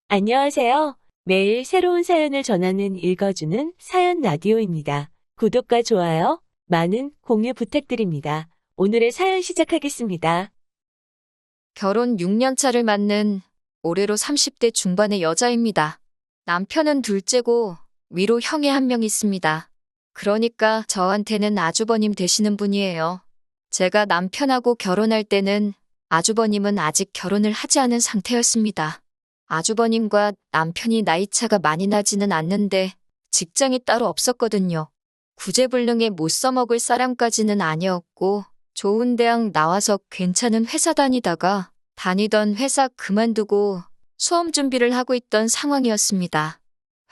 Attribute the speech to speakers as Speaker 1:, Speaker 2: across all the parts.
Speaker 1: 안녕하세요. 매일 새로운 사연을 전하는 읽어주는 사연 라디오입니다. 구독과 좋아요, 많은 공유 부탁드립니다. 오늘의 사연 시작하겠습니다.
Speaker 2: 결혼 6년 차를 맞는 올해로 30대 중반의 여자입니다. 남편은 둘째고 위로 형이 한 명 있습니다. 그러니까 저한테는 아주버님 되시는 분이에요. 제가 남편하고 결혼할 때는 아주버님은 아직 결혼을 하지 않은 상태였습니다. 아주버님과 남편이 나이차가 많이 나지는 않는데 직장이 따로 없었거든요. 구제불능에 못 써먹을 사람까지는 아니었고 좋은 대학 나와서 괜찮은 회사 다니던 회사 그만두고 수험 준비를 하고 있던 상황이었습니다.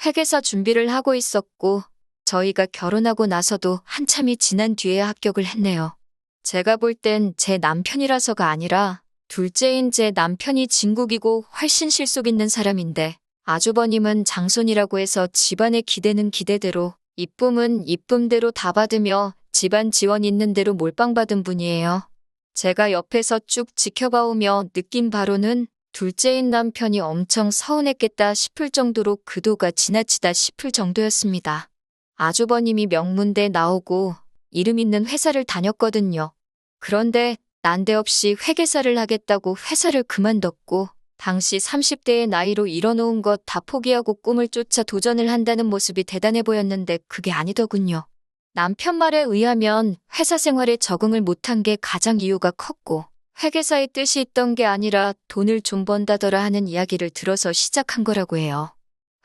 Speaker 2: 회계사 준비를 하고 있었고 저희가 결혼하고 나서도 한참이 지난 뒤에야 합격을 했네요. 제가 볼 땐 제 남편이라서가 아니라 둘째인 제 남편이 진국이고 훨씬 실속 있는 사람인데 아주버님은 장손이라고 해서 집안의 기대는 기대대로 이쁨은 이쁨대로 다 받으며 집안 지원 있는 대로 몰빵 받은 분이에요. 제가 옆에서 쭉 지켜봐오며 느낀 바로는 둘째인 남편이 엄청 서운했겠다 싶을 정도로 그도가 지나치다 싶을 정도였습니다. 아주버님이 명문대 나오고 이름 있는 회사를 다녔거든요. 그런데 난데없이 회계사를 하겠다고 회사를 그만뒀고 당시 30대의 나이로 이뤄놓은 것 다 포기하고 꿈을 쫓아 도전을 한다는 모습이 대단해 보였는데 그게 아니더군요. 남편 말에 의하면 회사 생활에 적응을 못한 게 가장 이유가 컸고 회계사의 뜻이 있던 게 아니라 돈을 좀 번다더라 하는 이야기를 들어서 시작한 거라고 해요.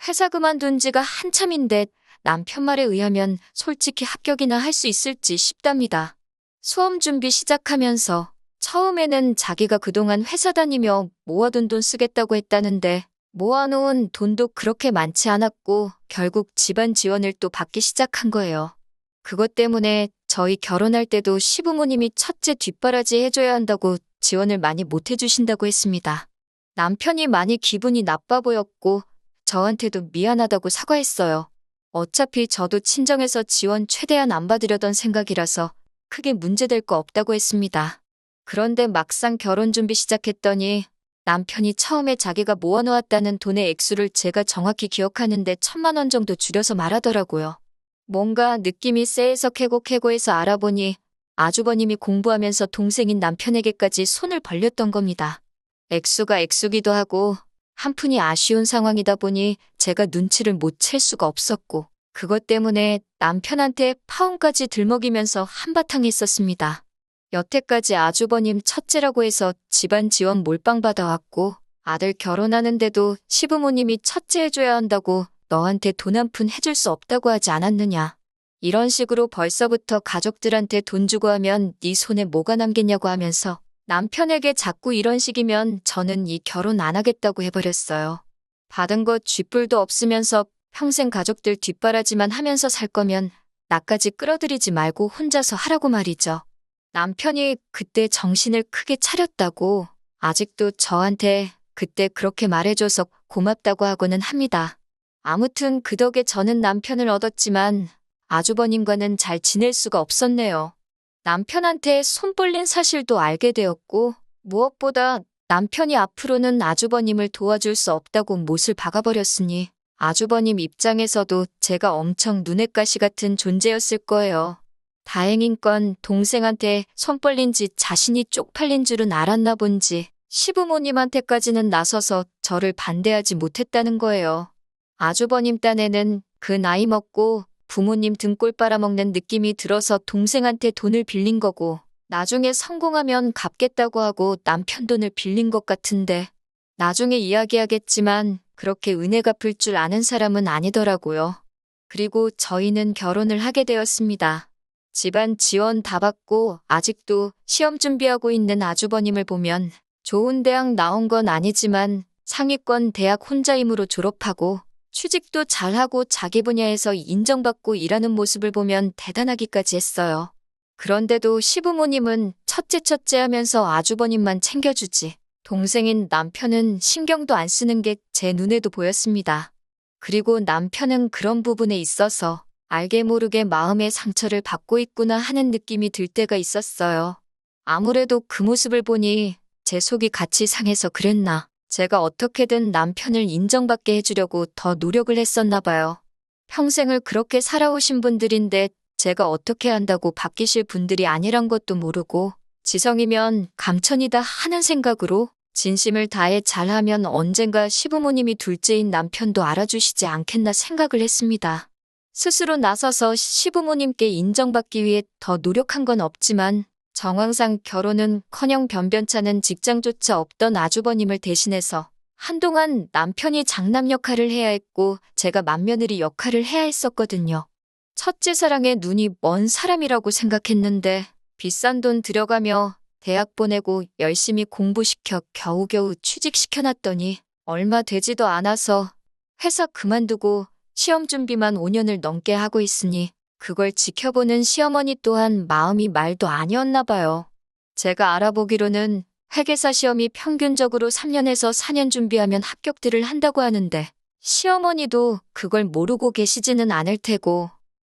Speaker 2: 회사 그만둔 지가 한참인데 남편 말에 의하면 솔직히 합격이나 할 수 있을지 싶답니다. 수험 준비 시작하면서 처음에는 자기가 그동안 회사 다니며 모아둔 돈 쓰겠다고 했다는데 모아놓은 돈도 그렇게 많지 않았고 결국 집안 지원을 또 받기 시작한 거예요. 그것 때문에 저희 결혼할 때도 시부모님이 첫째 뒷바라지 해줘야 한다고 지원을 많이 못 해주신다고 했습니다. 남편이 많이 기분이 나빠 보였고 저한테도 미안하다고 사과했어요. 어차피 저도 친정에서 지원 최대한 안 받으려던 생각이라서 크게 문제될 거 없다고 했습니다. 그런데 막상 결혼 준비 시작했더니 남편이 처음에 자기가 모아놓았다는 돈의 액수를 제가 정확히 기억하는데 1,000만 원 정도 줄여서 말하더라고요. 뭔가 느낌이 쎄해서 캐고캐고해서 알아보니 아주버님이 공부하면서 동생인 남편에게까지 손을 벌렸던 겁니다. 액수가 액수기도 하고 한푼이 아쉬운 상황이다 보니 제가 눈치를 못 챌 수가 없었고 그것 때문에 남편한테 파혼까지 들먹이면서 한바탕 했었습니다. 여태까지 아주버님 첫째라고 해서 집안 지원 몰빵 받아왔고 아들 결혼하는데도 시부모님이 첫째 해줘야 한다고 너한테 돈 한 푼 해줄 수 없다고 하지 않았느냐. 이런 식으로 벌써부터 가족들한테 돈 주고 하면 네 손에 뭐가 남겠냐고 하면서 남편에게 자꾸 이런 식이면 저는 이 결혼 안 하겠다고 해버렸어요. 받은 거 쥐뿔도 없으면서 평생 가족들 뒷바라지만 하면서 살 거면 나까지 끌어들이지 말고 혼자서 하라고 말이죠. 남편이 그때 정신을 크게 차렸다고 아직도 저한테 그때 그렇게 말해줘서 고맙다고 하고는 합니다. 아무튼 그 덕에 저는 남편을 얻었지만 아주버님과는 잘 지낼 수가 없었네요. 남편한테 손 벌린 사실도 알게 되었고 무엇보다 남편이 앞으로는 아주버님을 도와줄 수 없다고 못을 박아버렸으니 아주버님 입장에서도 제가 엄청 눈엣가시 같은 존재였을 거예요. 다행인 건 동생한테 손 벌린 지 자신이 쪽팔린 줄은 알았나 본지 시부모님한테까지는 나서서 저를 반대하지 못했다는 거예요. 아주버님 딴에는 그 나이 먹고 부모님 등골 빨아먹는 느낌이 들어서 동생한테 돈을 빌린 거고 나중에 성공하면 갚겠다고 하고 남편 돈을 빌린 것 같은데 나중에 이야기하겠지만 그렇게 은혜 갚을 줄 아는 사람은 아니더라고요. 그리고 저희는 결혼을 하게 되었습니다. 집안 지원 다 받고 아직도 시험 준비하고 있는 아주버님을 보면 좋은 대학 나온 건 아니지만 상위권 대학 혼자임으로 졸업하고 취직도 잘하고 자기 분야에서 인정받고 일하는 모습을 보면 대단하기까지 했어요. 그런데도 시부모님은 첫째 하면서 아주버님만 챙겨주지. 동생인 남편은 신경도 안 쓰는 게 제 눈에도 보였습니다. 그리고 남편은 그런 부분에 있어서 알게 모르게 마음의 상처를 받고 있구나 하는 느낌이 들 때가 있었어요. 아무래도 그 모습을 보니 제 속이 같이 상해서 그랬나. 제가 어떻게든 남편을 인정받게 해주려고 더 노력을 했었나 봐요. 평생을 그렇게 살아오신 분들인데 제가 어떻게 한다고 바뀌실 분들이 아니란 것도 모르고 지성이면 감천이다 하는 생각으로 진심을 다해 잘하면 언젠가 시부모님이 둘째인 남편도 알아주시지 않겠나 생각을 했습니다. 스스로 나서서 시부모님께 인정받기 위해 더 노력한 건 없지만 정황상 결혼은커녕 변변찮은 직장조차 없던 아주버님을 대신해서 한동안 남편이 장남 역할을 해야 했고 제가 맏며느리 역할을 해야 했었거든요. 첫째 사랑에 눈이 먼 사람이라고 생각했는데 비싼 돈 들여가며 대학 보내고 열심히 공부시켜 겨우겨우 취직시켜놨더니 얼마 되지도 않아서 회사 그만두고 시험 준비만 5년을 넘게 하고 있으니 그걸 지켜보는 시어머니 또한 마음이 말도 아니었나 봐요. 제가 알아보기로는 회계사 시험이 평균적으로 3년에서 4년 준비하면 합격들을 한다고 하는데 시어머니도 그걸 모르고 계시지는 않을 테고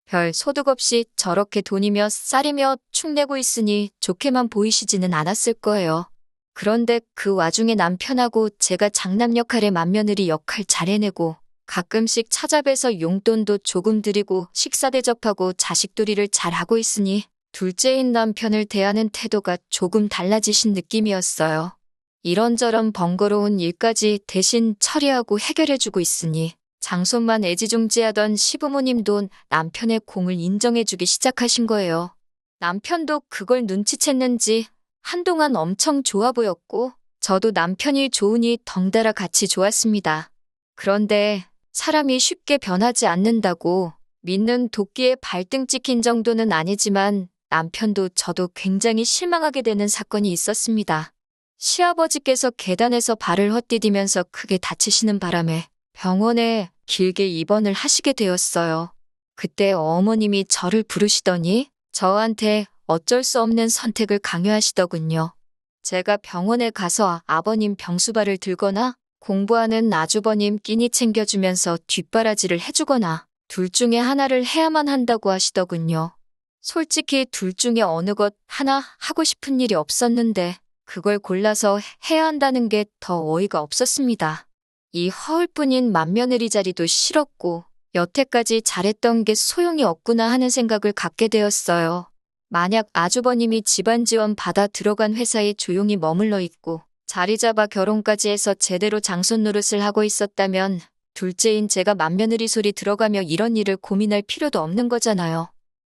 Speaker 2: 별 소득 없이 저렇게 돈이며 쌀이며 축내고 있으니 좋게만 보이시지는 않았을 거예요. 그런데 그 와중에 남편하고 제가 장남 역할에 맏며느리 역할 잘해내고 가끔씩 찾아뵈서 용돈도 조금 드리고 식사 대접하고 자식돌이를 잘하고 있으니 둘째인 남편을 대하는 태도가 조금 달라지신 느낌이었어요. 이런저런 번거로운 일까지 대신 처리하고 해결해주고 있으니 장손만 애지중지하던 시부모님도 남편의 공을 인정해주기 시작하신 거예요. 남편도 그걸 눈치챘는지 한동안 엄청 좋아 보였고 저도 남편이 좋으니 덩달아 같이 좋았습니다. 그런데 사람이 쉽게 변하지 않는다고 믿는 도끼에 발등 찍힌 정도는 아니지만 남편도 저도 굉장히 실망하게 되는 사건이 있었습니다. 시아버지께서 계단에서 발을 헛디디면서 크게 다치시는 바람에 병원에 길게 입원을 하시게 되었어요. 그때 어머님이 저를 부르시더니 저한테 어쩔 수 없는 선택을 강요하시더군요. 제가 병원에 가서 아버님 병수발을 들거나 공부하는 아주버님 끼니 챙겨주면서 뒷바라지를 해주거나 둘 중에 하나를 해야만 한다고 하시더군요. 솔직히 둘 중에 어느 것 하나 하고 싶은 일이 없었는데 그걸 골라서 해야 한다는 게 더 어이가 없었습니다. 이 허울뿐인 맏며느리 자리도 싫었고 여태까지 잘했던 게 소용이 없구나 하는 생각을 갖게 되었어요. 만약 아주버님이 집안 지원 받아 들어간 회사에 조용히 머물러 있고 자리 잡아 결혼까지 해서 제대로 장손 노릇을 하고 있었다면 둘째인 제가 맏며느리 소리 들어가며 이런 일을 고민할 필요도 없는 거잖아요.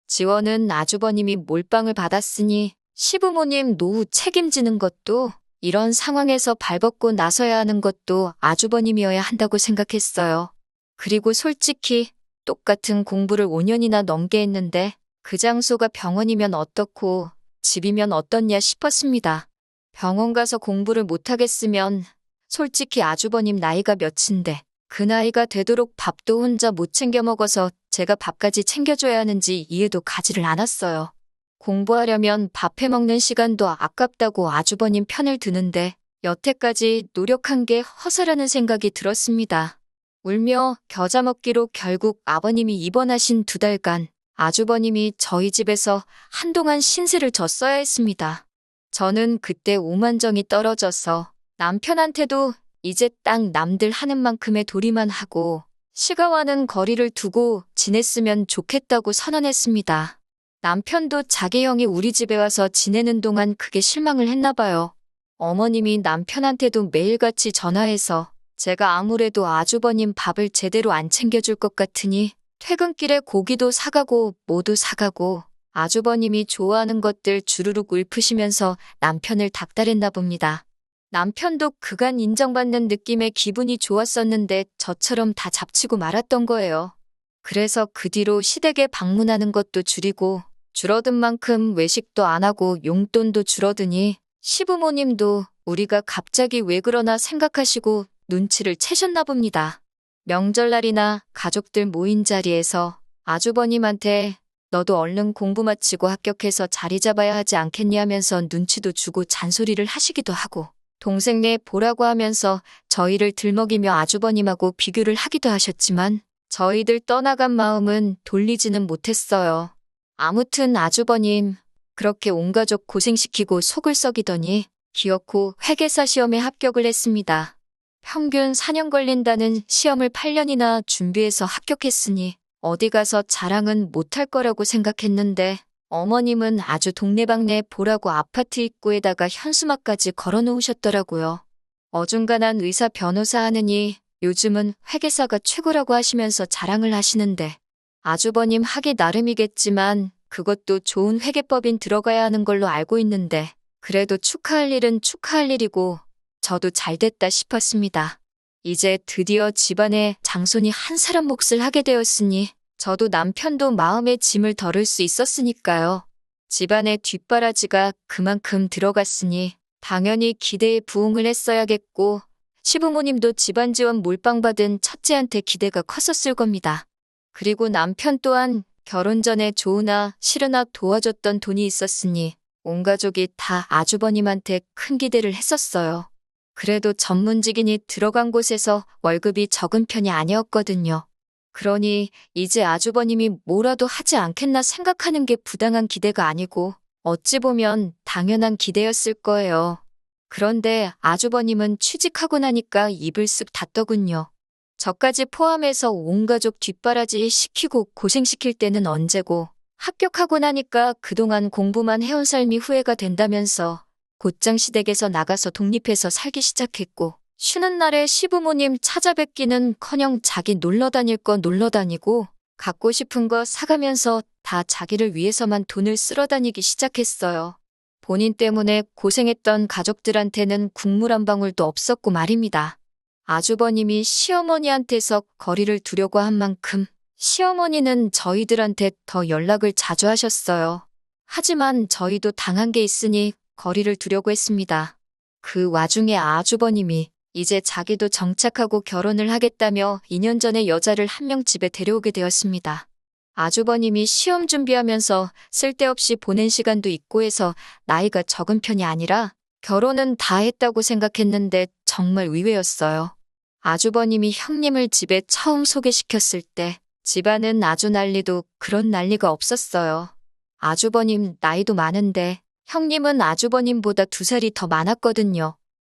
Speaker 2: 지원은 아주버님이 몰빵을 받았으니 시부모님 노후 책임지는 것도 이런 상황에서 발벗고 나서야 하는 것도 아주버님이어야 한다고 생각했어요. 그리고 솔직히 똑같은 공부를 5년이나 넘게 했는데 그 장소가 병원이면 어떻고 집이면 어떻냐 싶었습니다. 병원 가서 공부를 못하겠으면 솔직히 아주버님 나이가 몇인데 그 나이가 되도록 밥도 혼자 못 챙겨 먹어서 제가 밥까지 챙겨줘야 하는지 이해도 가지를 않았어요. 공부하려면 밥 해먹는 시간도 아깝다고 아주버님 편을 드는데 여태까지 노력한 게 허사라는 생각이 들었습니다. 울며 겨자 먹기로 결국 아버님이 입원하신 2달간 아주버님이 저희 집에서 한동안 신세를 졌어야 했습니다. 저는 그때 오만정이 떨어져서 남편한테도 이제 딱 남들 하는 만큼의 도리만 하고 시가와는 거리를 두고 지냈으면 좋겠다고 선언했습니다. 남편도 자기 형이 우리 집에 와서 지내는 동안 크게 실망을 했나 봐요. 어머님이 남편한테도 매일같이 전화해서 제가 아무래도 아주버님 밥을 제대로 안 챙겨줄 것 같으니 퇴근길에 고기도 사가고 뭐도 사가고 아주버님이 좋아하는 것들 주르륵 읊으시면서 남편을 닥달했나 봅니다. 남편도 그간 인정받는 느낌에 기분이 좋았었는데 저처럼 다 잡치고 말았던 거예요. 그래서 그 뒤로 시댁에 방문하는 것도 줄이고 줄어든 만큼 외식도 안 하고 용돈도 줄어드니 시부모님도 우리가 갑자기 왜 그러나 생각하시고 눈치를 채셨나 봅니다. 명절날이나 가족들 모인 자리에서 아주버님한테 너도 얼른 공부 마치고 합격해서 자리 잡아야 하지 않겠니 하면서 눈치도 주고 잔소리를 하시기도 하고 동생네 보라고 하면서 저희를 들먹이며 아주버님하고 비교를 하기도 하셨지만 저희들 떠나간 마음은 돌리지는 못했어요. 아무튼 아주버님 그렇게 온 가족 고생시키고 속을 썩이더니 기어코 회계사 시험에 합격을 했습니다. 평균 4년 걸린다는 시험을 8년이나 준비해서 합격했으니 어디 가서 자랑은 못할 거라고 생각했는데 어머님은 아주 동네방네 보라고 아파트 입구에다가 현수막까지 걸어 놓으셨더라고요. 어중간한 의사 변호사 하느니 요즘은 회계사가 최고라고 하시면서 자랑을 하시는데 아주버님 하기 나름이겠지만 그것도 좋은 회계법인 들어가야 하는 걸로 알고 있는데 그래도 축하할 일은 축하할 일이고 저도 잘됐다 싶었습니다. 이제 드디어 집안에 장손이 한 사람 몫을 하게 되었으니 저도 남편도 마음의 짐을 덜을 수 있었으니까요. 집안의 뒷바라지가 그만큼 들어갔으니 당연히 기대에 부응을 했어야겠고 시부모님도 집안 지원 몰빵 받은 첫째한테 기대가 컸었을 겁니다. 그리고 남편 또한 결혼 전에 좋으나 싫으나 도와줬던 돈이 있었으니 온 가족이 다 아주버님한테 큰 기대를 했었어요. 그래도 전문직인이 들어간 곳에서 월급이 적은 편이 아니었거든요. 그러니 이제 아주버님이 뭐라도 하지 않겠나 생각하는 게 부당한 기대가 아니고 어찌 보면 당연한 기대였을 거예요. 그런데 아주버님은 취직하고 나니까 입을 쓱 닫더군요. 저까지 포함해서 온 가족 뒷바라지 시키고 고생시킬 때는 언제고 합격하고 나니까 그동안 공부만 해온 삶이 후회가 된다면서 곧장 시댁에서 나가서 독립해서 살기 시작했고 쉬는 날에 시부모님 찾아뵙기는커녕 자기 놀러 다닐 거 놀러 다니고 갖고 싶은 거 사가면서 다 자기를 위해서만 돈을 쓸어 다니기 시작했어요. 본인 때문에 고생했던 가족들한테는 국물 한 방울도 없었고 말입니다. 아주버님이 시어머니한테서 거리를 두려고 한 만큼 시어머니는 저희들한테 더 연락을 자주 하셨어요. 하지만 저희도 당한 게 있으니 거리를 두려고 했습니다. 그 와중에 아주버님이 이제 자기도 정착하고 결혼을 하겠다며 2년 전에 여자를 한 명 집에 데려오게 되었습니다. 아주버님이 시험 준비하면서 쓸데없이 보낸 시간도 있고 해서 나이가 적은 편이 아니라 결혼은 다 했다고 생각했는데 정말 의외였어요. 아주버님이 형님을 집에 처음 소개시켰을 때 집안은 아주 난리도 그런 난리가 없었어요. 아주버님 나이도 많은데 형님은 아주버님보다 2살이 더 많았거든요.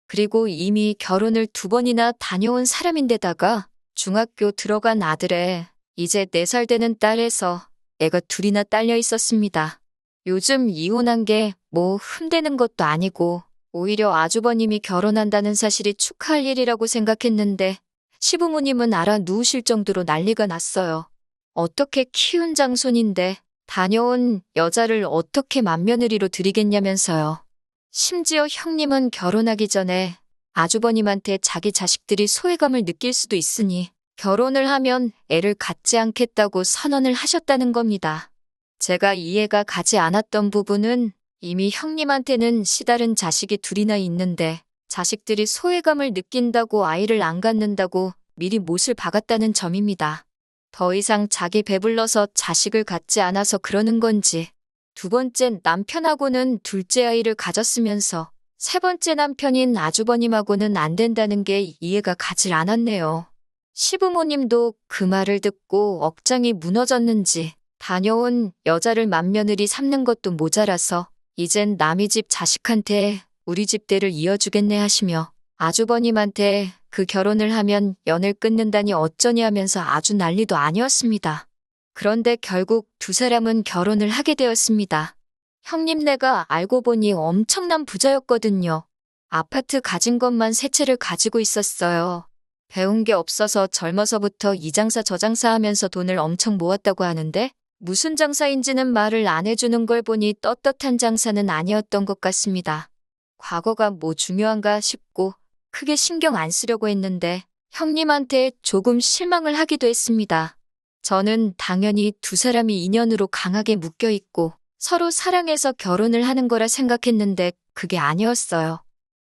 Speaker 2: 그리고 이미 결혼을 2번이나 다녀온 사람인데다가 중학교 들어간 아들에 이제 4살 되는 딸에서 애가 2이나 딸려 있었습니다. 요즘 이혼한 게 뭐 흠되는 것도 아니고 오히려 아주버님이 결혼한다는 사실이 축하할 일이라고 생각했는데 시부모님은 알아 누우실 정도로 난리가 났어요. 어떻게 키운 장손인데 다녀온 여자를 어떻게 맏며느리로 들이겠냐면서요. 심지어 형님은 결혼하기 전에 아주버님한테 자기 자식들이 소외감을 느낄 수도 있으니 결혼을 하면 애를 갖지 않겠다고 선언을 하셨다는 겁니다. 제가 이해가 가지 않았던 부분은 이미 형님한테는 시다른 자식이 2이나 있는데 자식들이 소외감을 느낀다고 아이를 안 갖는다고 미리 못을 박았다는 점입니다. 더 이상 자기 배불러서 자식을 갖지 않아서 그러는 건지 2번째 남편하고는 둘째 아이를 가졌으면서 3번째 남편인 아주버님하고는 안 된다는 게 이해가 가질 않았네요. 시부모님도 그 말을 듣고 억장이 무너졌는지 다녀온 여자를 맏며느리 삼는 것도 모자라서 이젠 남의 집 자식한테 우리 집 대를 이어주겠네 하시며 아주버님한테 그 결혼을 하면 연을 끊는다니 어쩌니 하면서 아주 난리도 아니었습니다. 그런데 결국 2사람은 결혼을 하게 되었습니다. 형님네가 알고 보니 엄청난 부자였거든요. 아파트 가진 것만 3채를 가지고 있었어요. 배운 게 없어서 젊어서부터 이 장사 저 장사 하면서 돈을 엄청 모았다고 하는데 무슨 장사인지는 말을 안 해주는 걸 보니 떳떳한 장사는 아니었던 것 같습니다. 과거가 뭐 중요한가 싶고 크게 신경 안 쓰려고 했는데 형님한테 조금 실망을 하기도 했습니다. 저는 당연히 2사람이 인연으로 강하게 묶여있고 서로 사랑해서 결혼을 하는 거라 생각했는데 그게 아니었어요.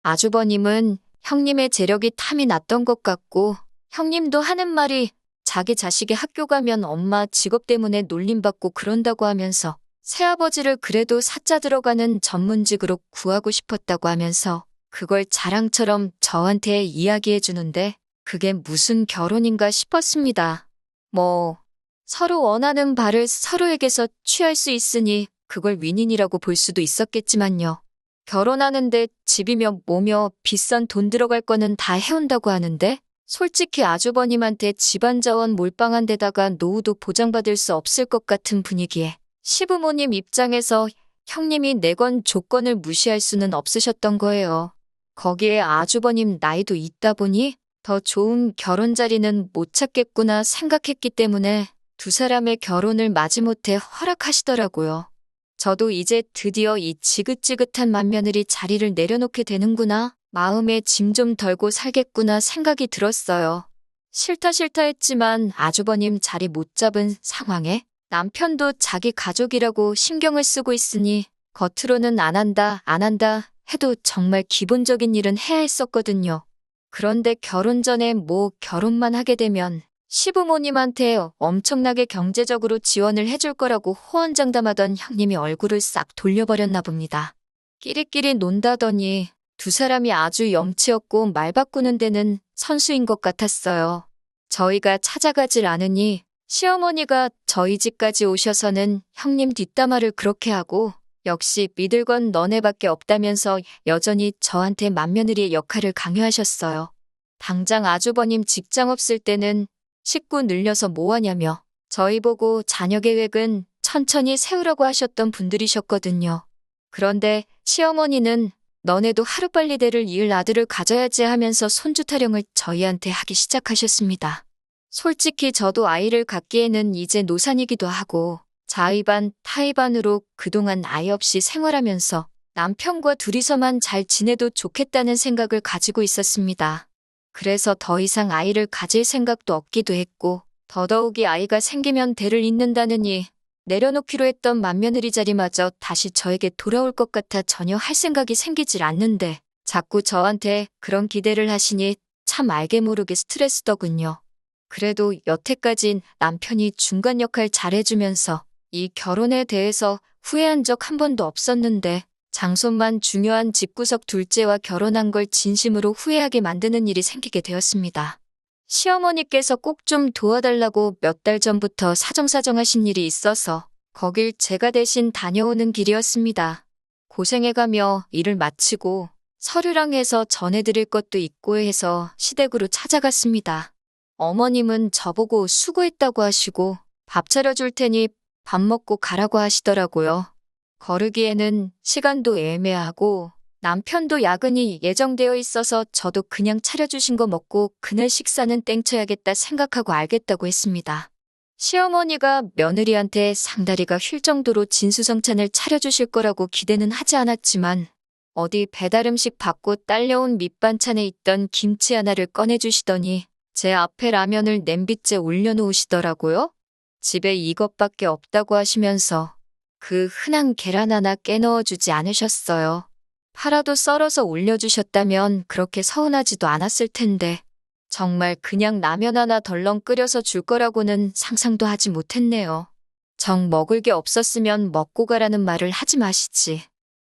Speaker 2: 아주버님은 형님의 재력이 탐이 났던 것 같고 형님도 하는 말이 자기 자식이 학교 가면 엄마 직업 때문에 놀림받고 그런다고 하면서 새아버지를 그래도 사자 들어가는 전문직으로 구하고 싶었다고 하면서 그걸 자랑처럼 저한테 이야기해 주는데 그게 무슨 결혼인가 싶었습니다. 뭐 서로 원하는 바를 서로에게서 취할 수 있으니 그걸 윈윈이라고 볼 수도 있었겠지만요. 결혼하는데 집이며 뭐며 비싼 돈 들어갈 거는 다 해온다고 하는데 솔직히 아주버님한테 집안 자원 몰빵한 데다가 노후도 보장받을 수 없을 것 같은 분위기에 시부모님 입장에서 형님이 내건 조건을 무시할 수는 없으셨던 거예요. 거기에 아주버님 나이도 있다 보니 더 좋은 결혼 자리는 못 찾겠구나 생각했기 때문에 두 사람의 결혼을 마지못해 허락하시더라고요. 저도 이제 드디어 이 지긋지긋한 맏며느리 자리를 내려놓게 되는구나. 마음에 짐 좀 덜고 살겠구나 생각이 들었어요. 싫다 했지만 아주버님 자리 못 잡은 상황에 남편도 자기 가족이라고 신경을 쓰고 있으니 겉으로는 안 한다 해도 정말 기본적인 일은 해야 했었거든요. 그런데 결혼 전에 뭐 결혼만 하게 되면 시부모님한테 엄청나게 경제적으로 지원을 해줄 거라고 호언장담하던 형님이 얼굴을 싹 돌려버렸나 봅니다. 끼리끼리 논다더니 두 사람이 아주 염치없고 말 바꾸는 데는 선수인 것 같았어요. 저희가 찾아가질 않으니 시어머니가 저희 집까지 오셔서는 형님 뒷담화를 그렇게 하고 역시 믿을 건 너네밖에 없다면서 여전히 저한테 맏며느리의 역할을 강요하셨어요. 당장 아주버님 직장 없을 때는 식구 늘려서 뭐하냐며 저희 보고 자녀 계획은 천천히 세우라고 하셨던 분들이셨거든요. 그런데 시어머니는 너네도 하루빨리 대를 이을 아들을 가져야지 하면서 손주 타령을 저희한테 하기 시작하셨습니다. 솔직히 저도 아이를 갖기에는 이제 노산이기도 하고 자의반 타의반으로 그동안 아이 없이 생활하면서 남편과 둘이서만 잘 지내도 좋겠다는 생각을 가지고 있었습니다. 그래서 더 이상 아이를 가질 생각도 없기도 했고 더더욱이 아이가 생기면 대를 잇는다느니 내려놓기로 했던 맏며느리 자리마저 다시 저에게 돌아올 것 같아 전혀 할 생각이 생기질 않는데 자꾸 저한테 그런 기대를 하시니 참 알게 모르게 스트레스더군요. 그래도 여태까진 남편이 중간 역할 잘해주면서 이 결혼에 대해서 후회한 적 한 번도 없었는데 장손만 중요한 집구석 둘째와 결혼한 걸 진심으로 후회하게 만드는 일이 생기게 되었습니다. 시어머니께서 꼭 좀 도와달라고 몇 달 전부터 사정사정하신 일이 있어서 거길 제가 대신 다녀오는 길이었습니다. 고생해가며 일을 마치고 서류랑 해서 전해드릴 것도 있고 해서 시댁으로 찾아갔습니다. 어머님은 저보고 수고했다고 하시고 밥 차려줄 테니 밥 먹고 가라고 하시더라고요. 거르기에는 시간도 애매하고 남편도 야근이 예정되어 있어서 저도 그냥 차려주신 거 먹고 그날 식사는 땡쳐야겠다 생각하고 알겠다고 했습니다. 시어머니가 며느리한테 상다리가 휠 정도로 진수성찬을 차려주실 거라고 기대는 하지 않았지만 어디 배달음식 받고 딸려온 밑반찬에 있던 김치 하나를 꺼내주시더니 제 앞에 라면을 냄비째 올려놓으시더라고요. 집에 이것밖에 없다고 하시면서 그 흔한 계란 하나 깨넣어주지 않으셨어요. 파라도 썰어서 올려주셨다면 그렇게 서운하지도 않았을 텐데 정말 그냥 라면 하나 덜렁 끓여서 줄 거라고는 상상도 하지 못했네요. 정 먹을 게 없었으면 먹고 가라는 말을 하지 마시지.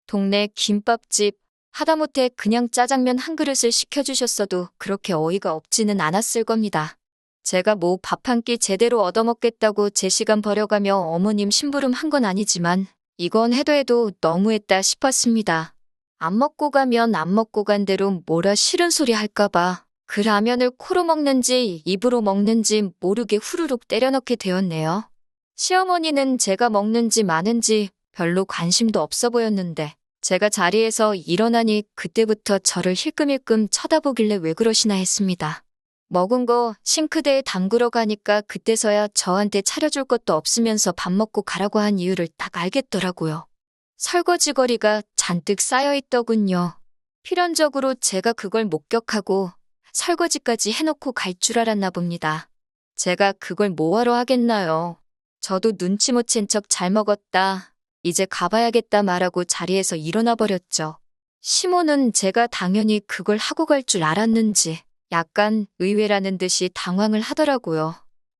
Speaker 2: 동네 김밥집 하다못해 그냥 짜장면 한 그릇을 시켜주셨어도 그렇게 어이가 없지는 않았을 겁니다. 제가 뭐 밥 한 끼 제대로 얻어먹겠다고 제 시간 버려가며 어머님 심부름 한 건 아니지만 이건 해도 너무했다 싶었습니다. 안 먹고 가면 안 먹고 간 대로 뭐라 싫은 소리 할까봐 그 라면을 코로 먹는지 입으로 먹는지 모르게 후루룩 때려넣게 되었네요. 시어머니는 제가 먹는지 마는지 별로 관심도 없어 보였는데 제가 자리에서 일어나니 그때부터 저를 힐끔힐끔 쳐다보길래 왜 그러시나 했습니다. 먹은 거 싱크대에 담그러 가니까 그때서야 저한테 차려줄 것도 없으면서 밥 먹고 가라고 한 이유를 딱 알겠더라고요. 설거지거리가 잔뜩 쌓여있더군요. 필연적으로 제가 그걸 목격하고 설거지까지 해놓고 갈 줄 알았나 봅니다. 제가 그걸 뭐하러 하겠나요. 저도 눈치 못 챈 척 잘 먹었다. 이제 가봐야겠다 말하고 자리에서 일어나 버렸죠. 시모는 제가 당연히 그걸 하고 갈 줄 알았는지 약간 의외라는 듯이 당황을 하더라고요.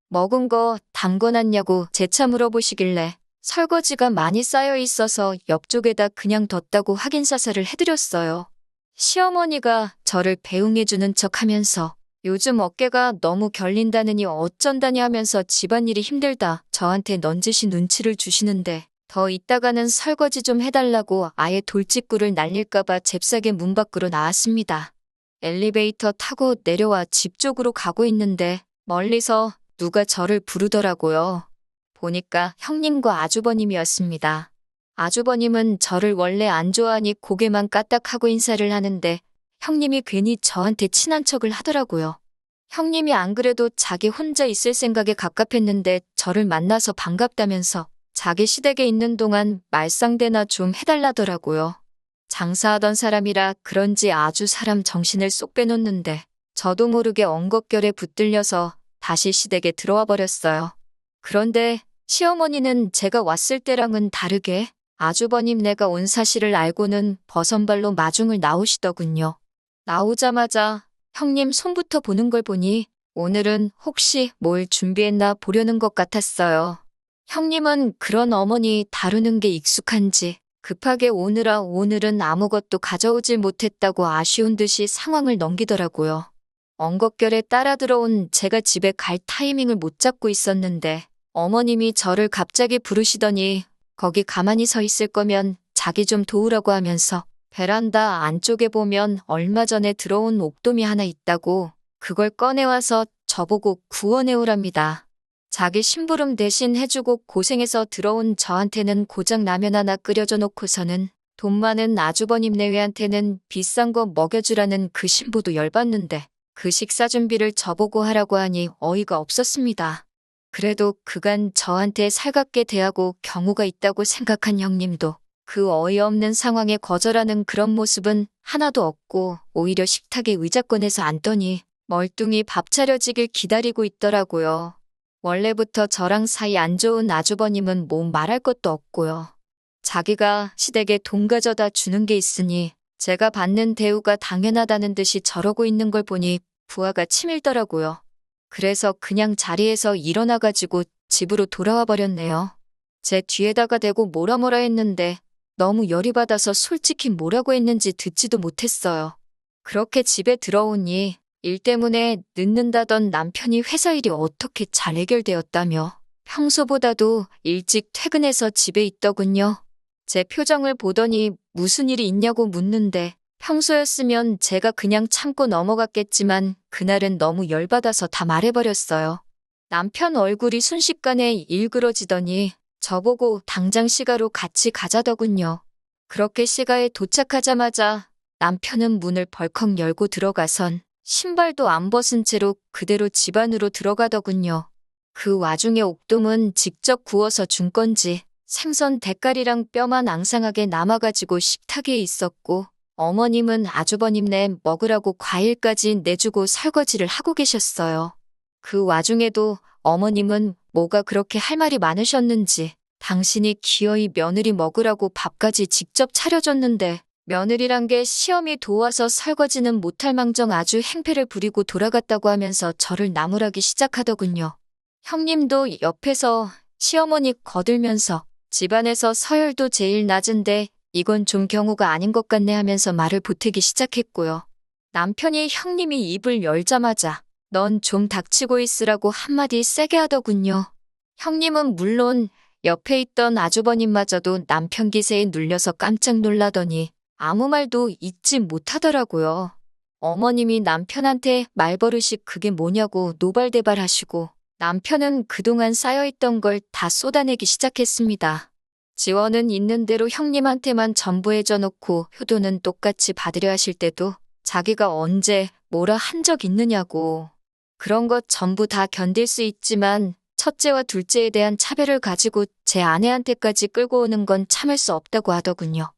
Speaker 2: 먹은 거 담궈놨냐고 재차 물어보시길래 설거지가 많이 쌓여 있어서 옆쪽에다 그냥 뒀다고 확인 사살을 해드렸어요. 시어머니가 저를 배웅해주는 척 하면서 요즘 어깨가 너무 결린다느니 어쩐다니 하면서 집안일이 힘들다 저한테 넌지시 눈치를 주시는데 더 있다가는 설거지 좀 해달라고 아예 돌직구를 날릴까봐 잽싸게 문 밖으로 나왔습니다. 엘리베이터 타고 내려와 집 쪽으로 가고 있는데 멀리서 누가 저를 부르더라고요. 보니까 형님과 아주버님이었습니다. 아주버님은 저를 원래 안 좋아하니 고개만 까딱하고 인사를 하는데 형님이 괜히 저한테 친한 척을 하더라고요. 형님이 안 그래도 자기 혼자 있을 생각에 갑갑했는데 저를 만나서 반갑다면서 자기 시댁에 있는 동안 말상대나 좀 해달라더라고요. 장사하던 사람이라 그런지 아주 사람 정신을 쏙 빼놓는데 저도 모르게 엉겁결에 붙들려서 다시 시댁에 들어와 버렸어요. 그런데 시어머니는 제가 왔을 때랑은 다르게 아주버님 내가 온 사실을 알고는 버선발로 마중을 나오시더군요. 나오자마자 형님 손부터 보는 걸 보니 오늘은 혹시 뭘 준비했나 보려는 것 같았어요. 형님은 그런 어머니 다루는 게 익숙한지 급하게 오느라 오늘은 아무것도 가져오질 못했다고 아쉬운 듯이 상황을 넘기더라고요. 엉겁결에 따라 들어온 제가 집에 갈 타이밍을 못 잡고 있었는데 어머님이 저를 갑자기 부르시더니 거기 가만히 서 있을 거면 자기 좀 도우라고 하면서 베란다 안쪽에 보면 얼마 전에 들어온 옥돔이 하나 있다고 그걸 꺼내와서 저보고 구워내오랍니다. 자기 심부름 대신 해주고 고생해서 들어온 저한테는 고작 라면 하나 끓여줘 놓고서는 돈 많은 아주버님 내외한테는 비싼 거 먹여주라는 그 신부도 열받는데 그 식사 준비를 저보고 하라고 하니 어이가 없었습니다. 그래도 그간 저한테 살갑게 대하고 경우가 있다고 생각한 형님도 그 어이없는 상황에 거절하는 그런 모습은 하나도 없고 오히려 식탁에 의자 꺼내서 앉더니 멀뚱히 밥 차려지길 기다리고 있더라고요. 원래부터 저랑 사이 안 좋은 아주버님은 뭐 말할 것도 없고요. 자기가 시댁에 돈 가져다 주는 게 있으니 제가 받는 대우가 당연하다는 듯이 저러고 있는 걸 보니 부하가 치밀더라고요. 그래서 그냥 자리에서 일어나가지고 집으로 돌아와 버렸네요. 제 뒤에다가 대고 뭐라 했는데 너무 열이 받아서 솔직히 뭐라고 했는지 듣지도 못했어요. 그렇게 집에 들어오니 일 때문에 늦는다던 남편이 회사 일이 어떻게 잘 해결되었다며 평소보다도 일찍 퇴근해서 집에 있더군요. 제 표정을 보더니 무슨 일이 있냐고 묻는데 평소였으면 제가 그냥 참고 넘어갔겠지만 그날은 너무 열받아서 다 말해버렸어요. 남편 얼굴이 순식간에 일그러지더니 저보고 당장 시가로 같이 가자더군요. 그렇게 시가에 도착하자마자 남편은 문을 벌컥 열고 들어가선 신발도 안 벗은 채로 그대로 집 안으로 들어가더군요. 그 와중에 옥돔은 직접 구워서 준 건지 생선 대가리랑 뼈만 앙상하게 남아가지고 식탁에 있었고 어머님은 아주버님네 먹으라고 과일까지 내주고 설거지를 하고 계셨어요. 그 와중에도 어머님은 뭐가 그렇게 할 말이 많으셨는지 당신이 기어이 며느리 먹으라고 밥까지 직접 차려줬는데 며느리란 게 시험이 도와서 설거지는 못할 망정 아주 행패를 부리고 돌아갔다고 하면서 저를 나무라기 시작하더군요. 형님도 옆에서 시어머니 거들면서 집안에서 서열도 제일 낮은데 이건 좀 경우가 아닌 것 같네 하면서 말을 보태기 시작했고요. 남편이 형님이 입을 열자마자 넌 좀 닥치고 있으라고 한마디 세게 하더군요. 형님은 물론 옆에 있던 아주버님마저도 남편 기세에 눌려서 깜짝 놀라더니 아무 말도 잊지 못하더라고요. 어머님이 남편한테 말버릇이 그게 뭐냐고 노발대발하시고 남편은 그동안 쌓여있던 걸 다 쏟아내기 시작했습니다. 지원은 있는 대로 형님한테만 전부 해줘놓고 효도는 똑같이 받으려 하실 때도 자기가 언제 뭐라 한 적 있느냐고. 그런 것 전부 다 견딜 수 있지만 첫째와 둘째에 대한 차별을 가지고 제 아내한테까지 끌고 오는 건 참을 수 없다고 하더군요.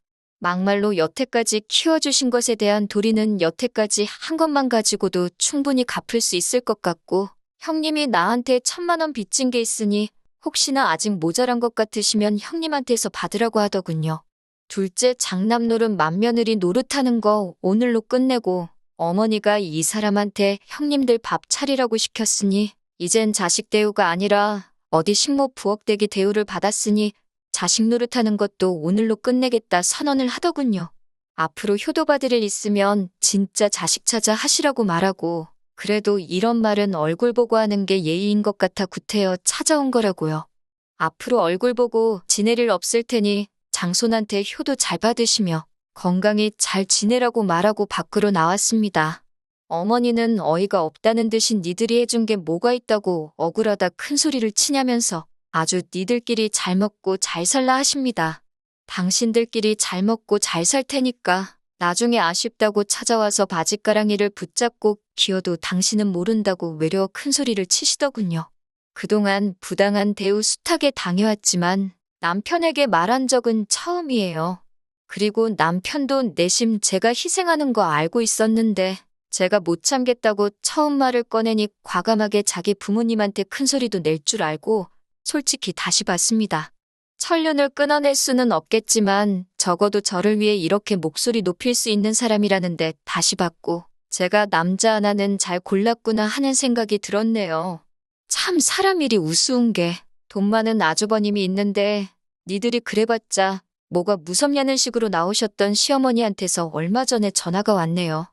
Speaker 2: 막말로 여태까지 키워주신 것에 대한 도리는 여태까지 한 것만 가지고도 충분히 갚을 수 있을 것 같고 형님이 나한테 1,000만 원 빚진 게 있으니 혹시나 아직 모자란 것 같으시면 형님한테서 받으라고 하더군요. 둘째 장남노릇 맏며느리 노릇하는 거 오늘로 끝내고 어머니가 이 사람한테 형님들 밥 차리라고 시켰으니 이젠 자식 대우가 아니라 어디 식모 부엌대기 대우를 받았으니 자식 노릇하는 것도 오늘로 끝내겠다 선언을 하더군요. 앞으로 효도받을 일 있으면 진짜 자식 찾아 하시라고 말하고 그래도 이런 말은 얼굴 보고 하는 게 예의인 것 같아 구태여 찾아온 거라고요. 앞으로 얼굴 보고 지낼 일 없을 테니 장손한테 효도 잘 받으시며 건강히 잘 지내라고 말하고 밖으로 나왔습니다. 어머니는 어이가 없다는 듯이 니들이 해준 게 뭐가 있다고 억울하다 큰 소리를 치냐면서 아주 니들끼리 잘 먹고 잘 살라 하십니다. 당신들끼리 잘 먹고 잘 살 테니까 나중에 아쉽다고 찾아와서 바짓가랑이를 붙잡고 기어도 당신은 모른다고 외려 큰 소리를 치시더군요. 그동안 부당한 대우 숱하게 당해왔지만 남편에게 말한 적은 처음이에요. 그리고 남편도 내심 제가 희생하는 거 알고 있었는데 제가 못 참겠다고 처음 말을 꺼내니 과감하게 자기 부모님한테 큰 소리도 낼 줄 알고 솔직히 다시 봤습니다. 천륜을 끊어낼 수는 없겠지만 적어도 저를 위해 이렇게 목소리 높일 수 있는 사람이라는데 다시 봤고 제가 남자 하나는 잘 골랐구나 하는 생각이 들었네요. 참 사람 일이 우스운 게 돈 많은 아주버님이 있는데 니들이 그래봤자 뭐가 무섭냐는 식으로 나오셨던 시어머니한테서 얼마 전에 전화가 왔네요.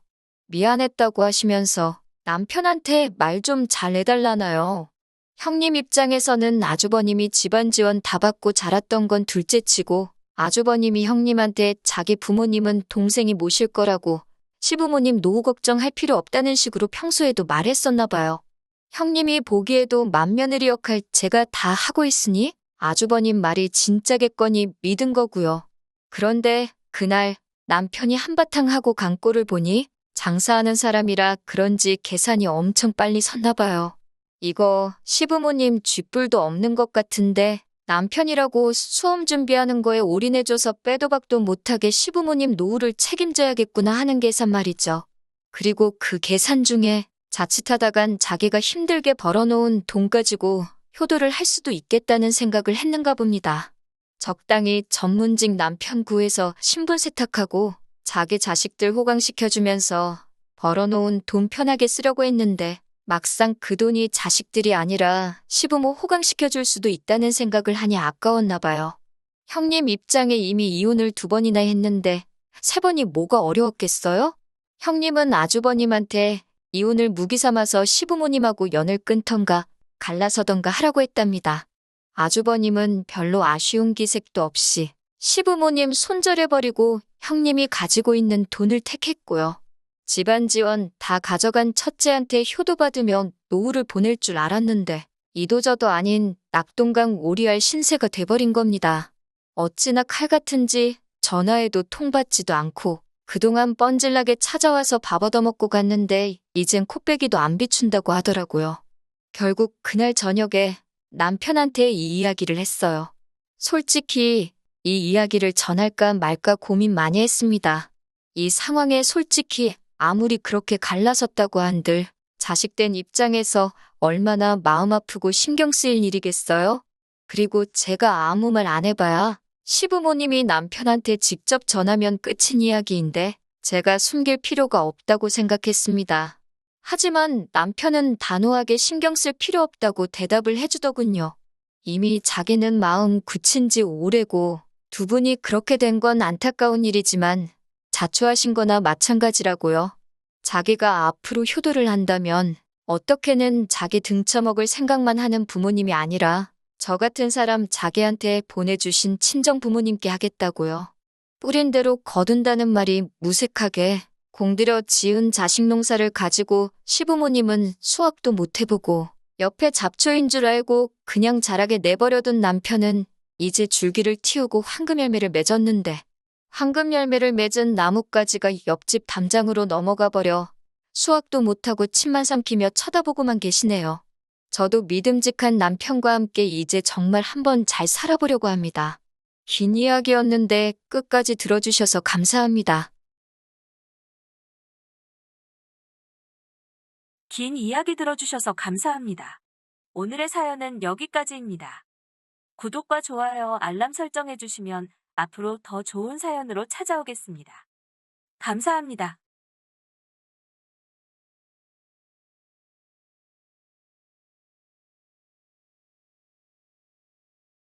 Speaker 2: 미안했다고 하시면서 남편한테 말 좀 잘 해달라나요. 형님 입장에서는 아주버님이 집안 지원 다 받고 자랐던 건 둘째치고 아주버님이 형님한테 자기 부모님은 동생이 모실 거라고 시부모님 노후 걱정할 필요 없다는 식으로 평소에도 말했었나 봐요. 형님이 보기에도 맏며느리 역할 제가 다 하고 있으니 아주버님 말이 진짜겠거니 믿은 거고요. 그런데 그날 남편이 한바탕 하고 간 꼴을 보니 장사하는 사람이라 그런지 계산이 엄청 빨리 섰나 봐요. 이거 시부모님 쥐뿔도 없는 것 같은데 남편이라고 수험 준비하는 거에 올인해줘서 빼도 박도 못하게 시부모님 노후를 책임져야겠구나 하는 계산 말이죠. 그리고 그 계산 중에 자칫하다간 자기가 힘들게 벌어놓은 돈 가지고 효도를 할 수도 있겠다는 생각을 했는가 봅니다. 적당히 전문직 남편 구해서 신분 세탁하고 자기 자식들 호강시켜주면서 벌어놓은 돈 편하게 쓰려고 했는데 막상 그 돈이 자식들이 아니라 시부모 호강시켜줄 수도 있다는 생각을 하니 아까웠나 봐요. 형님 입장에 이미 이혼을 2번이나 했는데 3번이 뭐가 어려웠겠어요? 형님은 아주버님한테 이혼을 무기 삼아서 시부모님하고 연을 끊던가 갈라서던가 하라고 했답니다. 아주버님은 별로 아쉬운 기색도 없이 시부모님 손절해버리고 형님이 가지고 있는 돈을 택했고요. 집안 지원 다 가져간 첫째한테 효도받으면 노후를 보낼 줄 알았는데 이도저도 아닌 낙동강 오리알 신세가 돼버린 겁니다. 어찌나 칼 같은지 전화해도 통받지도 않고 그동안 뻔질나게 찾아와서 밥 얻어먹고 갔는데 이젠 코빼기도 안 비춘다고 하더라고요. 결국 그날 저녁에 남편한테 이 이야기를 했어요. 솔직히 이 이야기를 전할까 말까 고민 많이 했습니다. 이 상황에 솔직히 아무리 그렇게 갈라섰다고 한들 자식된 입장에서 얼마나 마음 아프고 신경 쓰일 일이겠어요? 그리고 제가 아무 말 안 해봐야 시부모님이 남편한테 직접 전하면 끝인 이야기인데 제가 숨길 필요가 없다고 생각했습니다. 하지만 남편은 단호하게 신경 쓸 필요 없다고 대답을 해주더군요. 이미 자기는 마음 굳힌 지 오래고 2분이 그렇게 된 건 안타까운 일이지만 자초하신 거나 마찬가지라고요. 자기가 앞으로 효도를 한다면 어떻게는 자기 등쳐먹을 생각만 하는 부모님이 아니라 저 같은 사람 자기한테 보내주신 친정 부모님께 하겠다고요. 뿌린 대로 거둔다는 말이 무색하게 공들여 지은 자식 농사를 가지고 시부모님은 수확도 못 해보고 옆에 잡초인 줄 알고 그냥 자라게 내버려둔 남편은 이제 줄기를 틔우고 황금 열매를 맺었는데 황금 열매를 맺은 나뭇가지가 옆집 담장으로 넘어가 버려 수확도 못하고 침만 삼키며 쳐다보고만 계시네요. 저도 믿음직한 남편과 함께 이제 정말 한번 잘 살아보려고 합니다. 긴 이야기였는데 끝까지 들어주셔서 감사합니다.
Speaker 1: 긴 이야기 들어주셔서 감사합니다. 오늘의 사연은 여기까지입니다. 구독과 좋아요, 알람 설정해주시면 앞으로 더 좋은 사연으로 찾아오겠습니다. 감사합니다.